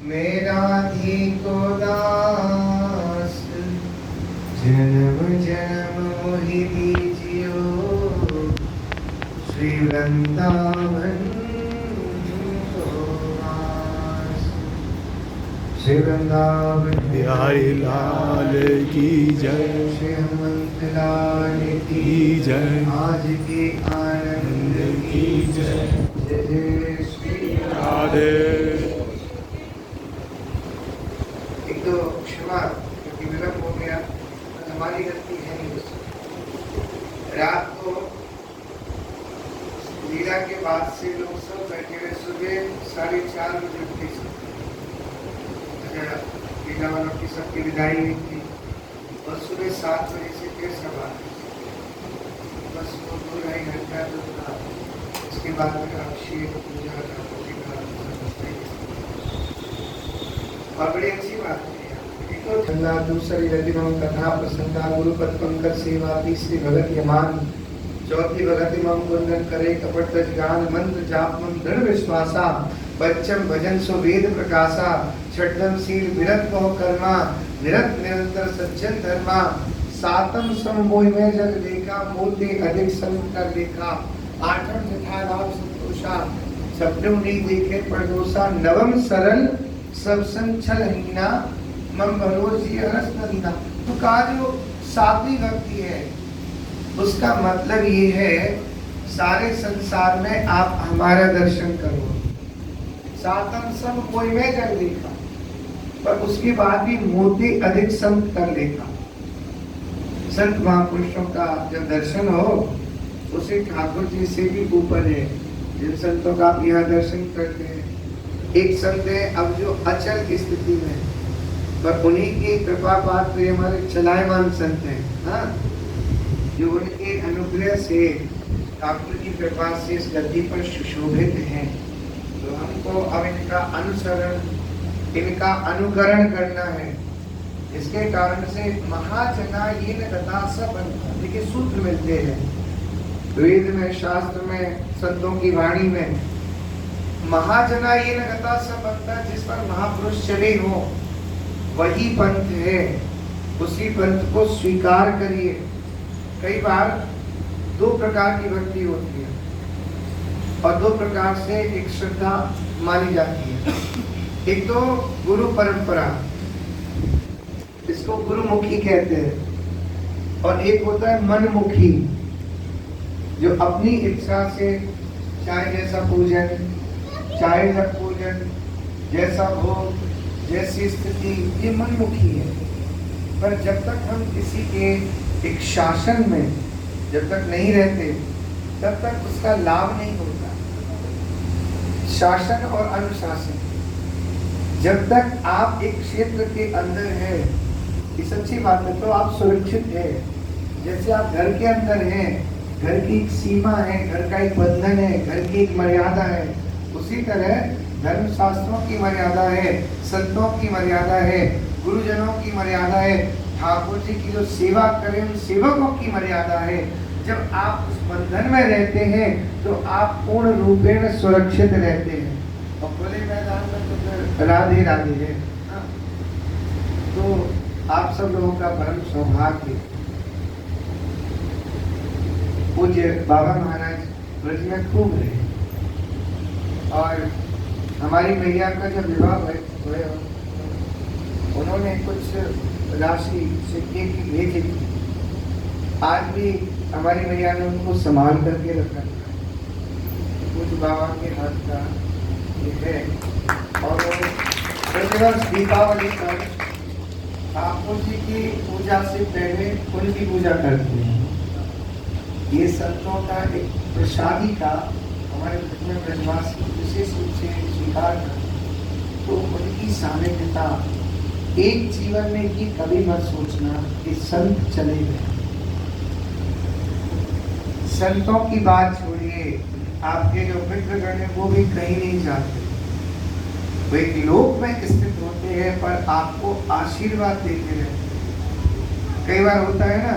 मेरा को दास जन्म जन्म मोहि दीजियो श्री वृंदावन को वास। श्री वृंदावन बिहारी लाल की जय, श्री हनुमंत लाल की जय, आज के आनंद की जय। जय जय श्री राधे। एक तो क्षमा क्योंकि विलंब हो गया, हमारी गलती है नहीं। रात को लीला के बाद से लोग सब बैठे हुए, सुबह 4:30 बजे उठे सब। लीला वालों की सबकी विदाई हुई थी और सुबह 7 बजे से फिर सब आ गए। बस वो 2-2.5 घंटा तो था। उसके बाद में अभिषेक पूजा और बड़ी अच्छी बात है। तो चंदा दूसरी रतिमम कथा प्रसन्ना गुरुपद पंकज सेवा, तीसरी भगत यमान, चौथी भगत मम कुंदन करे कपट तज गान, मंत्र जाप मम दृढ़ विश्वासा, पंचम भजन सो वेद प्रकाशा, छठम सील विरत बहु कर्मा, निरत निरंतर सज्जन धर्मा, सातम सम मोहि में जग देखा, मोते अधिक सम कर देखा, आठम जथा लाभ संतोषा, सप्तम नहीं देखे परदोषा, नवम सरल सब संचल हीना, मम भरोसी हरस नदीना। तो कहा जो सातवीं भक्ति है उसका मतलब ये है सारे संसार में आप हमारा दर्शन करो। सातम सम कोई में जग देखा, पर उसके बाद भी मोती अधिक सम कर देखा। संत महापुरुषों का जब दर्शन हो उसे ठाकुर जी से भी ऊपर है। जिन संतों का आप यहाँ दर्शन करते हैं, एक संत है अब जो अचल की स्थिति में, पर उन्हीं की कृपा पात्र हमारे चलायमान संत हैं। हाँ, जो उनके अनुग्रह से ठाकुर की कृपा से इस गद्दी पर सुशोभित हैं। तो हमको अब इनका अनुसरण, इनका अनुकरण करना है। इसके कारण से महाजना ये देखिए सूत्र मिलते हैं वेद में, शास्त्र में, संतों की वाणी में। महाजना ये नगता सब बनता, जिस पर महापुरुष चले हो वही पंथ है, उसी पंथ को स्वीकार करिए। कई बार 2 प्रकार की भक्ति होती है और 2 प्रकार से एक श्रद्धा मानी जाती है। एक तो गुरु परंपरा, इसको गुरुमुखी कहते हैं, और एक होता है मनमुखी, जो अपनी इच्छा से चाहे जैसा पूजन, चाहे जब पूजन, जैसा भोग, जैसी स्थिति, ये मनमुखी है। पर जब तक हम किसी के एक शासन में जब तक नहीं रहते तब तक उसका लाभ नहीं होता। शासन और अनुशासन, जब तक आप एक क्षेत्र के अंदर है, ये सच्ची बात है, तो आप सुरक्षित है। जैसे आप घर के अंदर हैं, घर की एक सीमा है, घर का एक बंधन है, घर की एक मर्यादा है, उसी तरह धर्म शास्त्रों की मर्यादा है, संतों की मर्यादा है, गुरुजनों की मर्यादा है, ठाकुर जी की जो सेवा करें उन सेवकों की मर्यादा है। जब आप उस बंधन में रहते हैं तो आप पूर्ण रूपेण सुरक्षित रहते हैं। और खुले मैदान में तो फिर राधे राधे है। तो आप सब लोगों का परम सौभाग्य, पूज्य बाबा महाराज ब्रज में खूब रहे और हमारी मैया का जब विवाह हुआ, उन्होंने कुछ राशि सिक्के की भेजी थी। आज भी हमारी मैया ने उनको संभाल करके रखा था। कुछ बाबा के हाथ का ये है। और प्रतिवर्ष दीपावली पर ठाकुर जी की पूजा से पहले उनकी पूजा करते हैं। ये संतों का एक प्रसादी का हमारे में ब्रजवास विशेष रूप से स्वीकार कर, तो उनकी सानिध्यता एक जीवन में ही कभी मत सोचना कि संत चले गए। संतों की बात छोड़िए, आपके जो मित्रगण हैं वो भी कहीं नहीं जाते, वो एक लोक में स्थित होते हैं पर आपको आशीर्वाद देते रहते हैं। कई बार होता है ना,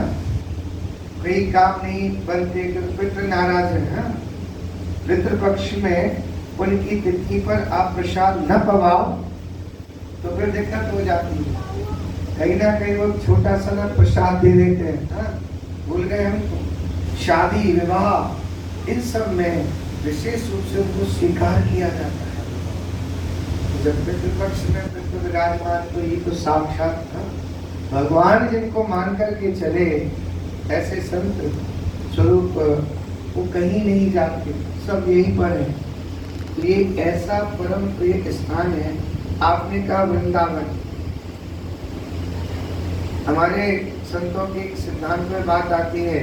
कई काम नहीं बनते, पितृ नाराज है। पितृ पक्ष में उनकी तिथि पर आप प्रसाद न पवाओ तो फिर दिक्कत हो जाती है। कहीं ना कहीं वो छोटा सा ना प्रसाद दे देते हैं, हाँ? भूल गए हमको। शादी विवाह इन सब में विशेष रूप से उनको स्वीकार किया जाता है। जब पितृपक्ष में पितृ विराजमान, तो ये तो साक्षात था भगवान, जिनको मान करके चले ऐसे संत स्वरूप वो कहीं नहीं जाते, सब यहीं पर है। ये ऐसा परम प्रिय स्थान है। आपने कहा वृंदावन, हमारे संतों के एक सिद्धांत में बात आती है,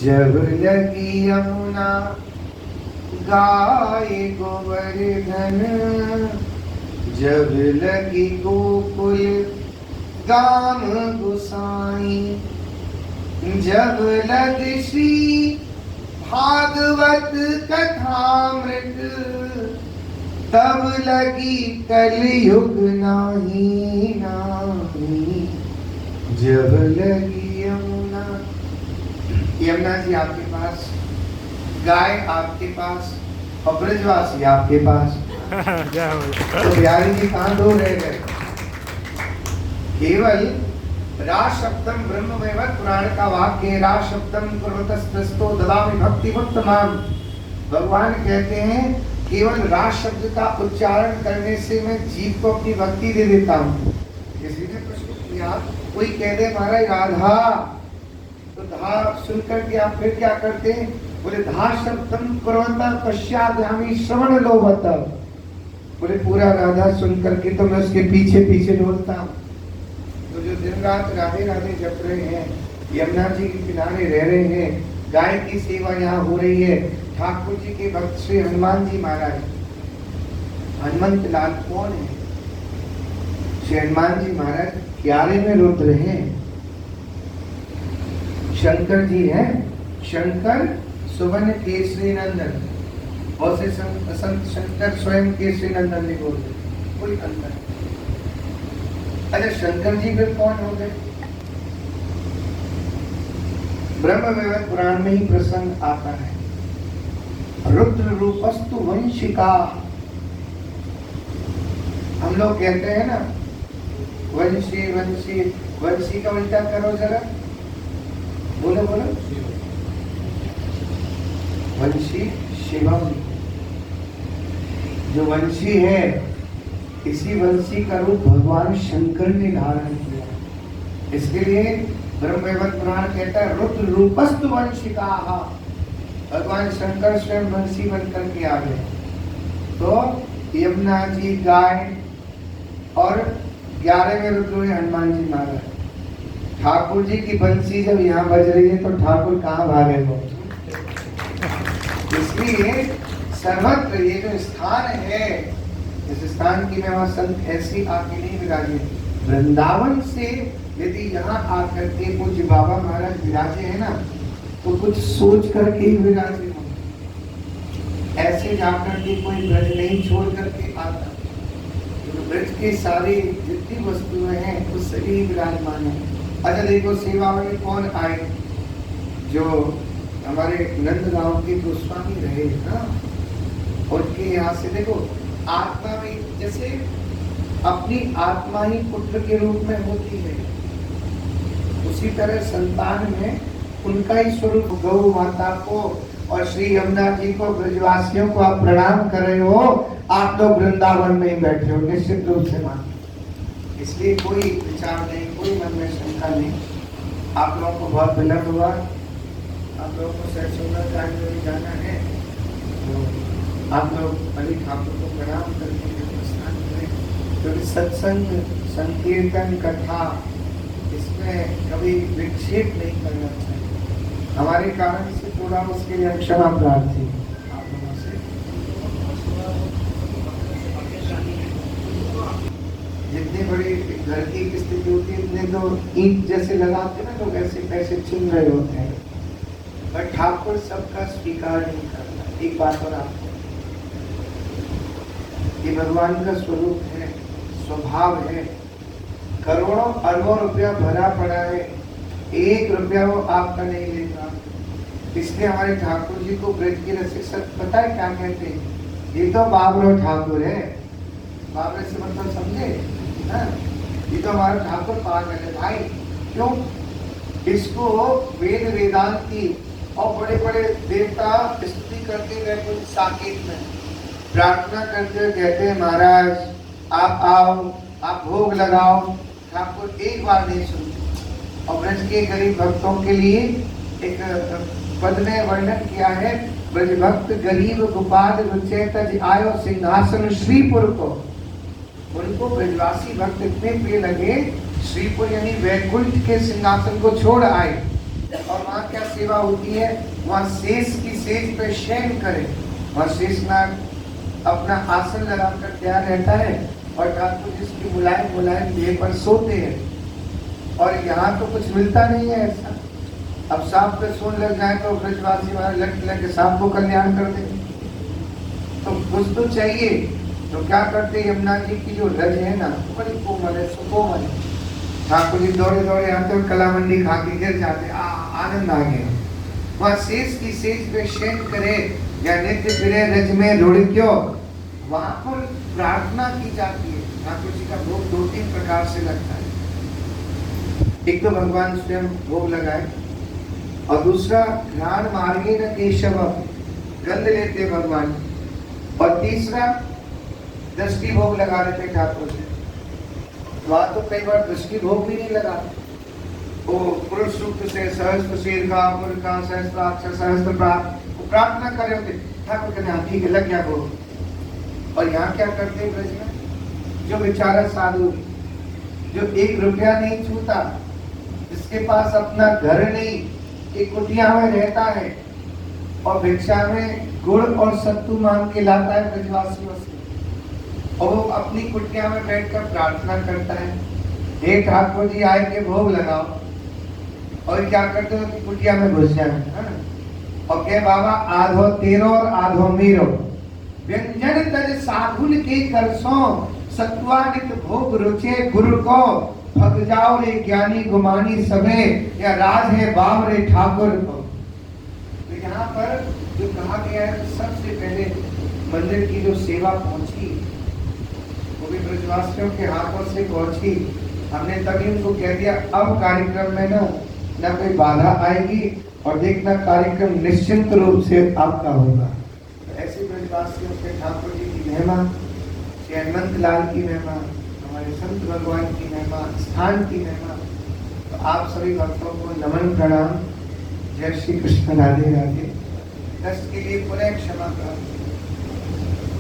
जब लगी यमुना गाए गोवर्धन, जब लगी गोकुल गाम गुसाई, जब लग श्री भागवत कथामृत, तब लगी कलयुग नाही नाही, जब लगी यमुना। यमुना जी आपके पास, गाय आपके पास, और ब्रजवासी आपके पास, तो बिहारी जी कहाँ दूर रह गए? केवल राशब्दम ब्रह्मवैवर्त पुराण का वाक्य, राशब्दम कुर्वतस्तस्तो ददामि भक्तिमुत्तमाम। भगवान कहते हैं केवल राश शब्द का उच्चारण करने से मैं जीव को अपनी भक्ति दे देता हूँ। किसी ने प्रश्न किया, कोई कह दे महाराज राधा, तो धा सुनकर के आप फिर क्या करते हैं? बोले धा शब्दम कुर्वता पश्चाद्यामि श्रवण लोभत। बोले पूरा राधा सुन करके तो मैं उसके पीछे पीछे डोलता हूँ। तो जो दिन रात राधे राधे जप रहे हैं, यमुना जी के किनारे रह रहे हैं, गाय की सेवा यहाँ हो रही है, ठाकुर जी के भक्त श्री हनुमान जी महाराज, हनुमंत लाल कौन है? श्री हनुमान जी महाराज क्यारे में रुद्र हैं, शंकर जी हैं, शंकर सुवन केसरी नंदन, और से संत शंकर स्वयं केसरी नंदन नहीं बोलते, कोई अंतर। अच्छा शंकर जी फिर कौन हो गए? ब्रह्मवैवर्त पुराण में ही प्रसंग आता है, रुद्र रूपस्तु वंशिका। हम लोग कहते हैं ना वंशी वंशी, वंशी का उल्टा करो जरा, बोलो बोलो। वंशी शिवम, जो वंशी है, इसी वंशी का रूप भगवान शंकर ने धारण किया। इसके लिए ब्रह्मवैवर्त पुराण कहता है रुद्र रूपस्तु वंशिका। भगवान शंकर स्वयं वंशी बनकर के आ गए। तो यमुना जी गाय, और 11 में रुद्र हुए हनुमान जी महाराज। ठाकुर जी की बंसी जब यहाँ बज रही है तो ठाकुर कहाँ भागे वो? इसलिए सर्वत्र ये जो स्थान है, इस स्थान की महिमा संत ऐसी आके नहीं विराजे। वृंदावन से यदि यहाँ आकर के पूज्य बाबा महाराज विराजे है ना, तो कुछ सोच करके ही विराजे होंगे। ऐसे जाकर के कोई ब्रज नहीं छोड़ करके आता। तो ब्रज की सारी जितनी वस्तुएं हैं वो सभी विराजमान है। अच्छा देखो सेवा में कौन आए? जो हमारे नंद गांव के गोस्वामी रहे ना, उनके यहाँ से देखो आत्मा में, जैसे अपनी आत्मा ही पुत्र के रूप में होती है, उसी तरह संतान में उनका ही स्वरूप। गौ माता को और श्री यमुना जी को, ब्रजवासियों को आप प्रणाम कर रहे हो, आप लोग वृंदावन में ही बैठे हो, निश्चित रूप से मान। इसलिए कोई विचार नहीं, कोई मन में शंका नहीं। आप लोगों को बहुत विलंब हुआ, आप लोगों को सहसोना में जाना है, तो आप लोग अली ठाकुर को प्रणाम करके स्नान करें। क्योंकि सत्संग, संकीर्तन, कथा, इसमें कभी विक्षेप नहीं करना चाहिए। हमारे कारण से थोड़ा उसके लिए क्षमा प्रार्थी आप लोगों से। जितनी बड़ी घर की स्थिति होती है, इतने तो ईंट जैसे लगाते हैं ना, लोग ऐसे पैसे चुन रहे होते हैं, पर ठाकुर सबका स्वीकार नहीं करता। एक बात और आपको, ये भगवान का स्वरूप है, स्वभाव है। करोड़ों अरबों रुपया भरा पड़ा है, 1 रुपया वो आपका नहीं लेगा। इसलिए हमारे ठाकुर जी को ब्रज के रसिक सब पता है क्या कहते हैं? ये तो बाबलो ठाकुर है, बाबरे से मतलब समझे? हाँ? ये तो हमारा ठाकुर पागल है भाई। क्यों? इसको वेद वेदांत की और बड़े बड़े देवता स्तुति करते हुए कुछ साकेत में प्रार्थना करते हुए कहते हैं महाराज आप आओ, आप भोग लगाओ। ठाकुर एक बार नहीं सुनते। और ब्रज के गरीब भक्तों के लिए एक पद में वर्णन किया है, ब्रज भक्त गरीब गोपाल रुचेतज आयो सिंहासन श्रीपुर को। उनको ब्रजवासी भक्त इतने प्रिय लगे, श्रीपुर यानी वैकुंठ के सिंहासन को छोड़ आए। और वहाँ क्या सेवा होती है? वहाँ शेष की सेज पे शयन करे। वहाँ शेषनाग अपना आसन लगाकर तैयार रहता है और ठाकुर जिसकी मुलायम मुलायम देह पर सोते हैं। और यहाँ तो कुछ मिलता नहीं है ऐसा। अब सांप पे सोन लग जाए तो ब्रजवासी वाले लग के सांप को कल्याण कर दे। तो कुछ तो चाहिए। तो क्या करते यमुना जी की जो रज है ना, बड़ी कोमल है, सुकोमल है। ठाकुर जी दौड़े दौड़े आते और कलामंडी खा के गिर जाते। आनंद आ गया। वहाँ शेष की सेज पे शयन करे या नित्य फिरे रज में रुड़ क्यों, वहाँ पर प्रार्थना की जाती है। ठाकुर जी का भोग 2-3 प्रकार से लगता है। एक तो भगवान स्वयं भोग लगाए और दूसरा घ्राण मार्गे न केशव, गंध लेते भगवान। और तीसरा दृष्टि भोग लगा लेते ठाकुर जी। वहां तो कई बार दृष्टि भोग भी नहीं लगा। वो पुरुष सूक्त से सहस्त्र शीर्षा पुरखा सहस्त्राक्ष सहस्त्र प्राप्त वो प्रार्थना कर रहे होते। ठाकुर कहते हैं ठीक है लग गया भोग। और यहाँ क्या करते ब्रज में? जो बेचारा साधु जो 1 रुपया नहीं छूता, जिसके पास अपना घर नहीं, एक कुटिया में रहता है और भिक्षा में गुड़ और सत्तू मांग के लाता है ब्रजवासियों से, और वो अपनी कुटिया में बैठकर प्रार्थना करता है, हे ठाकुर जी आए के भोग लगाओ। और क्या करते हो कि कुटिया में घुस जाए और कहे बाबा आधो तेरो और आधो मीरो, व्यंजन तज साधुन के करसों, सत्वानित भोग रुचे गुरु को, भग जाओ रे ज्ञानी गुमानी सबे, या राज है बाब रे ठाकुर को। तो यहाँ पर जो कहा गया है, सबसे पहले मंदिर की जो सेवा पहुंची वो भी ब्रजवासियों के हाथों से पहुंची। हमने तभी उनको कह दिया अब कार्यक्रम में ना कोई बाधा आएगी और देखना कार्यक्रम निश्चिंत रूप से आपका होगा। तो ऐसे ब्रजवासियों के ठाकुर जी की महिमा, श्री हनुमंत लाल की महिमा, हमारे संत भगवान की महिमा, स्थान की महिमा। तो आप सभी भक्तों को नमन प्रणाम। जय श्री कृष्ण, राधे राधे। कष्ट के लिए पुनः क्षमा प्रार्थना।